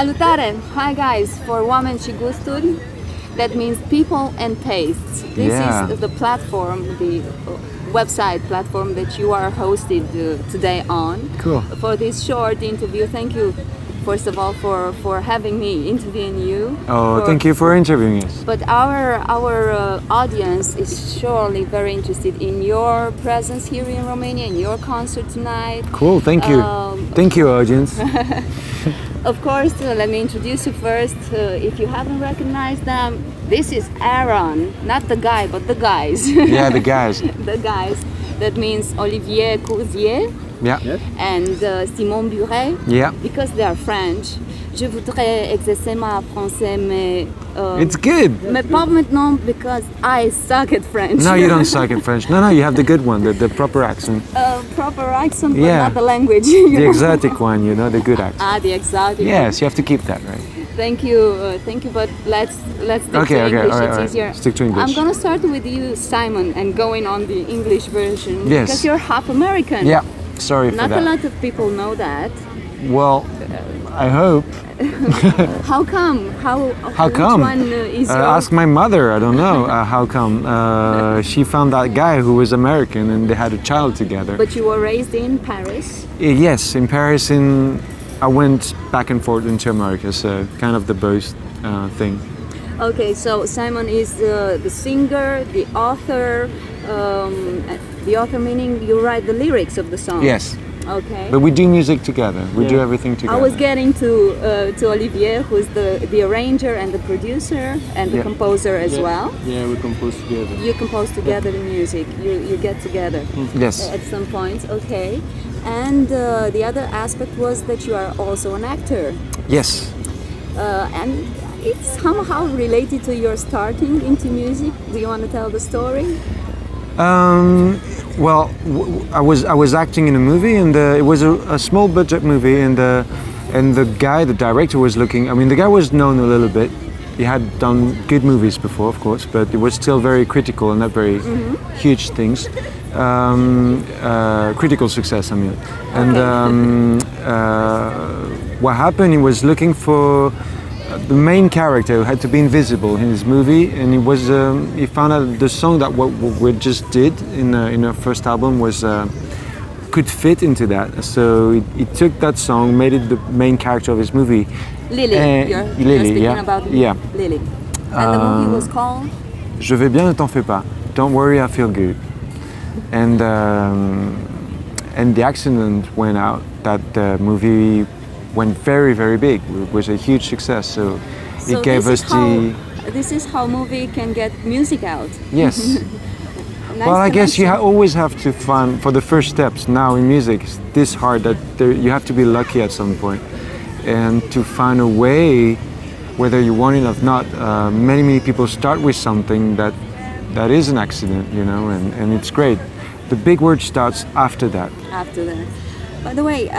Salutare! Hi guys, for Oameni și Gusturi, that means people and tastes. This is the platform, the website platform that you are hosted today on. Cool. For this short interview, thank you first of all for having me interviewing you. Thank you for interviewing us. But our audience is surely very interested in your presence here in Romania, in your concert tonight. Cool, thank you. Thank you, audience. Of course, let me introduce you first. If you haven't recognized them, this is AaRON, not the guy, but the guys. Yeah, the guys. The guys. That means Olivier Coursier Yeah. and Simon Buret, Yeah. because they are French. Je voudrais exercer ma français, mais It's good. mais pas maintenant because I suck at French. No, you don't suck at French. No, you have the good one, the proper accent. Proper accent, but Yeah. not the language. The exotic one, the good accent. The exotic. Yes, you have to keep that, right? Thank you. But let's stick to English. all It's right. easier. Stick to English. I'm gonna start with you, Simon, and going on the English version. Yes. Because you're half American. Yeah, sorry for Not that. a lot of people know that. Well, I hope. How come? How Which come? one is your... Ask my mother. I don't know how come. She found that guy who was American, and they had a child together. But you were raised in Paris. Yes, in Paris. I went back and forth into America, so kind of the both thing. Okay, so Simon is the singer, the author. The author meaning you write the lyrics of the song. Yes. Okay. But we do music together. We do everything together. I was getting to Olivier, who's the arranger and the producer and the composer as well. Yeah, we compose together. You compose together the music. You get together. Yes. At some point. Okay. And the other aspect was that you are also an actor. Yes. And it's somehow related to your starting into music. Do you want to tell the story? Well, I was acting in a movie, and it was a small budget movie, and the director was looking. I mean, the guy was known a little bit. He had done good movies before, of course, but it was still very critical and not very huge things. Critical success, I mean. And what happened? He was looking for the main character who had to be invisible in his movie, and he found out the song that what we just did in our first album was could fit into that. So he took that song, made it the main character of his movie. Lily. You're speaking about Lily. And the movie was called? Je vais bien, ne t'en fais pas. Don't worry, I feel good. And the accident went out. That movie went very, very big. It was a huge success. So it gave us This is how movie can get music out. Yes. Nice well, I guess you connection. always have to find, for the first steps now in music, it's this hard that you have to be lucky at some point. And to find a way, whether you want it or not, many people start with something that is an accident, and it's great. The big word starts after that. After that. By the way,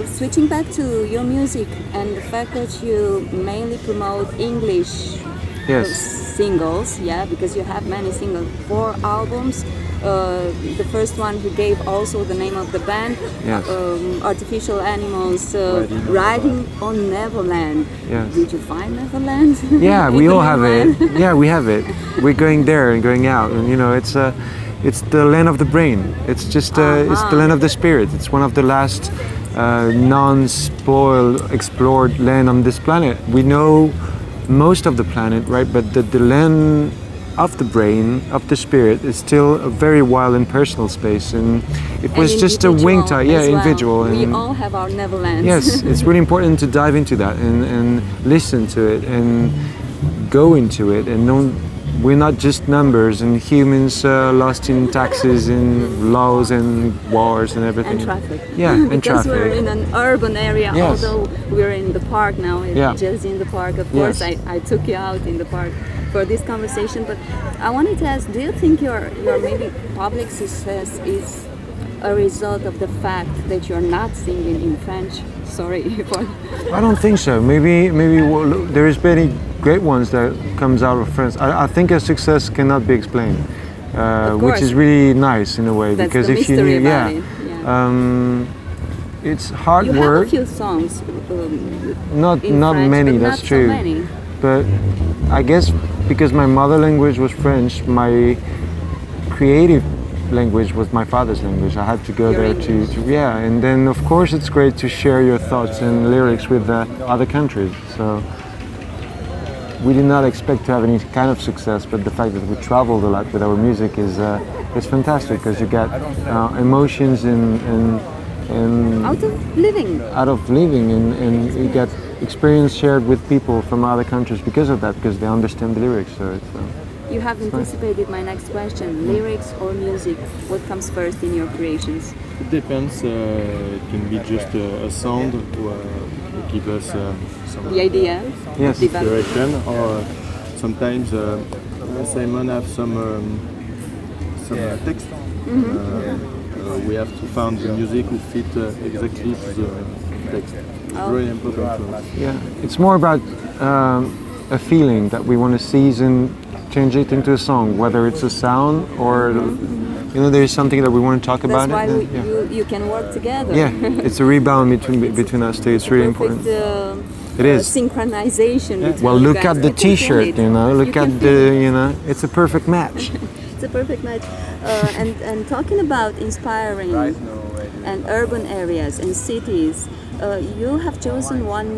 switching back to your music and the fact that you mainly promote English singles, because you have many singles, 4 albums. The first one he gave also the name of the band, Artificial Animals, Riding on Neverland. Yes. Did you find Neverland? Yeah, we all have it. Yeah, we have it. We're going there and going out, and it's the land of the brain. It's just it's the land of the spirit. It's one of the last non-spoiled, explored land on this planet. We know most of the planet, right? But the land of the brain, of the spirit, is still a very wild and personal space. And it was just a wing tie, individual. We all have our Neverland. Yes, it's really important to dive into that and listen to it and go into it, and we're not just numbers and humans lost in taxes and laws and wars and everything. And traffic. Yeah, and because traffic. we're in an urban area, Yes. although we're in the park now, just in the park. Of course, I took you out in the park for this conversation, but I wanted to ask, do you think your maybe public success is a result of the fact that you're not singing in French? Sorry for... I don't think so. Maybe there is many great ones that comes out of France. I think a success cannot be explained, which is really nice in a way. That's because the if you mystery knew, about it. it's hard You work. have a few songs. Not in French, many. but That's not true. So many. But I guess because my mother language was French, my creative language was my father's language. I had to go Your there English. to yeah. And then of course it's great to share your thoughts and lyrics with other countries. So we did not expect to have any kind of success, but the fact that we traveled a lot with our music is fantastic because you get emotions and Out of living. and you get experience shared with people from other countries because of that, because they understand the lyrics. So it's You have anticipated my next question. Lyrics or music? What comes first in your creations? It depends. It can be just a sound who give us some The idea? Yes. inspiration, or sometimes Simon have some text. We have to find the music who fit exactly to the text. It's very important for us. yeah, it's more about a feeling that we want to seize and change it into a song, whether it's a sound or you know there's something that we want to talk That's about. why It, then, you can work together. yeah, it's a rebound between us two. It's really Perfect, important. It is. synchronization. between Well, you look guys. at the You can feel T-shirt, it. you know. Look You at can feel the, it. you know, it's a perfect match. It's a perfect match. And talking about inspiring and urban areas and cities, you have chosen one,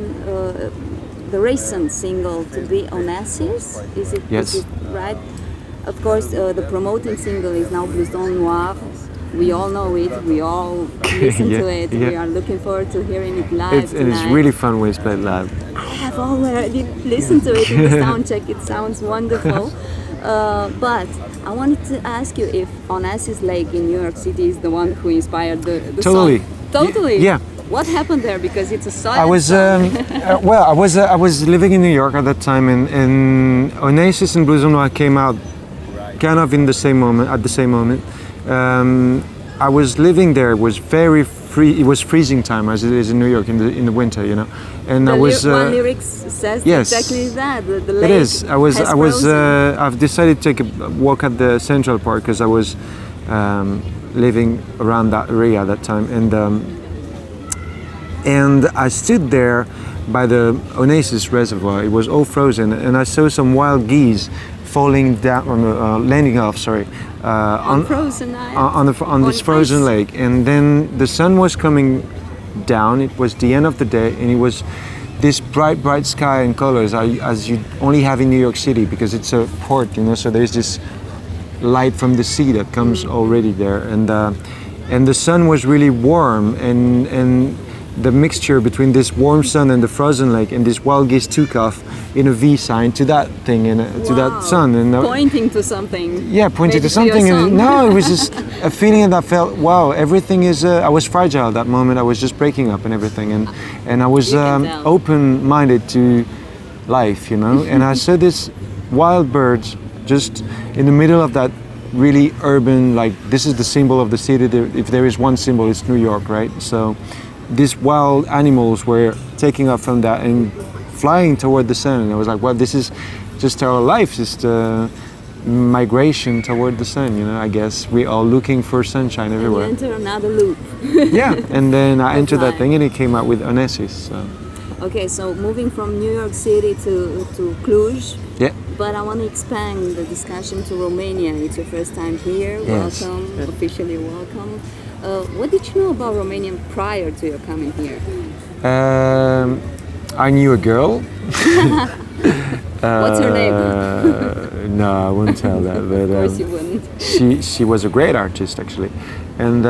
the recent single to be Onassis. Is it? Yes. Is it right? Of course, the promoting single is now Blouson Noir. We all know it. We all listen Yeah, to it. yeah. We are looking forward to hearing it live And it's tonight. really fun when it's played live. I have already listened to it in the sound check. It sounds wonderful. But I wanted to ask you if Onassis Lake in New York City is the one who inspired the Totally. song. Totally. Yeah. What happened there? Because it's a sad I was song. well. I was living in New York at that time, and Onassis and Blouson Noir came out kind of in the same moment. At the same moment, I was living there. It was very free. It was freezing time, as it is in New York in the winter, you know. And I was. One lyrics says yes. exactly that. The It lake is. I was. has I was. frozen. I've decided to take a walk at the Central Park because I was living around that area at that time, and I stood there by the Onassis Reservoir. It was all frozen, and I saw some wild geese falling down, landing off. Sorry, on frozen ice. on this frozen ice. lake. And then the sun was coming down. It was the end of the day, and it was this bright sky and colors as you only have in New York City because it's a port, you know. So there's this light from the sea that comes already there, and the sun was really warm, and the mixture between this warm sun and the frozen lake and this wild geese took off in a V sign to that thing and to Wow. that sun, and Pointing to something. yeah, pointed Maybe to to your something. song. No, it was just a feeling that I felt, wow, everything is. I was fragile at that moment. I was just breaking up and everything, and I was You can tell. open-minded to life, you know. And I saw this wild birds just in the middle of that really urban. Like this is the symbol of the city. If there is one symbol, it's New York, right? So these wild animals were taking off from that and flying toward the sun, and I was like, well, this is just our life, just migration toward the sun, you know. I guess we are looking for sunshine And you everywhere. enter another loop. Yeah, and then I entered that life. thing and it came out with Onassis. So. Okay, so moving from New York City to Cluj, Yeah, but I want to expand the discussion to Romania. It's your first time here. Yes. Welcome, officially welcome. What did you know about Romania prior to your coming here? I knew a girl. What's her name? No, I won't tell that. But Of course you wouldn't. she was a great artist actually, and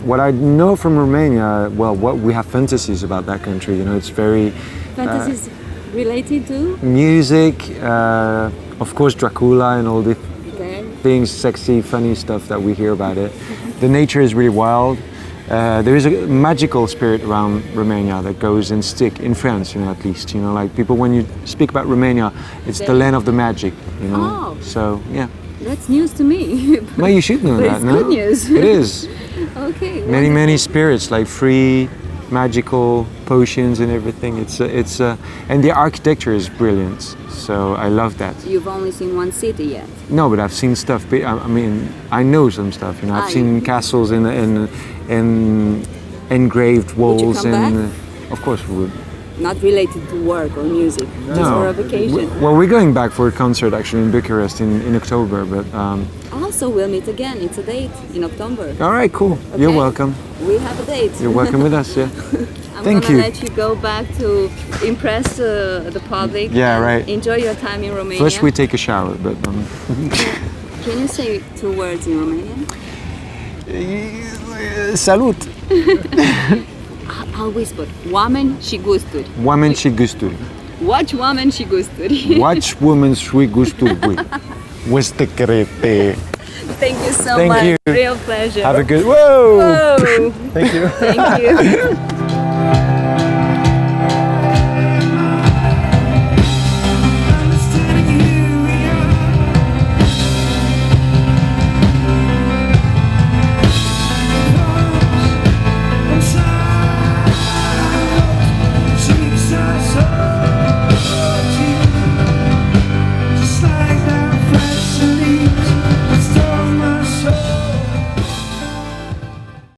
what I know from Romania, well, what we have fantasies about that country. You know, it's very Fantasies related to? music, of course, Dracula and all the Okay. things, sexy, funny stuff that we hear about it. The nature is really wild. There is a magical spirit around Romania that goes and stick in France, you know, at least, you know, like people, when you speak about Romania, it's the land of the magic, you know. Oh. So yeah, That's news to me. well, you should know But that. it's No, good news. It is. Okay. Many spirits, like free, magical potions and everything. It's and the architecture is brilliant. So I love that. You've only seen one city yet. No, but I've seen stuff. I mean, I know some stuff. You know, I've seen castles and engraved walls come and back? of course we would. Not related to work or music, just for a vacation. Well, we're going back for a concert actually in Bucharest in October, but Also, we'll meet again. It's a date in October. all right, cool. Okay. You're welcome. We have a date. You're welcome with us, yeah. I'm Thank gonna you. let you go back to impress the public. Yeah, and right. Enjoy your time in Romania. First we take a shower, but Can you say 2 words in Romanian? salut. I'll whisper. Oameni și gusturi. Oameni și gusturi. Watch oameni și gusturi. Watch women și gusturi. Este crete. Thank you so Thank much. you. Real pleasure. Have a good. Whoa. Whoa. Thank you. Thank you.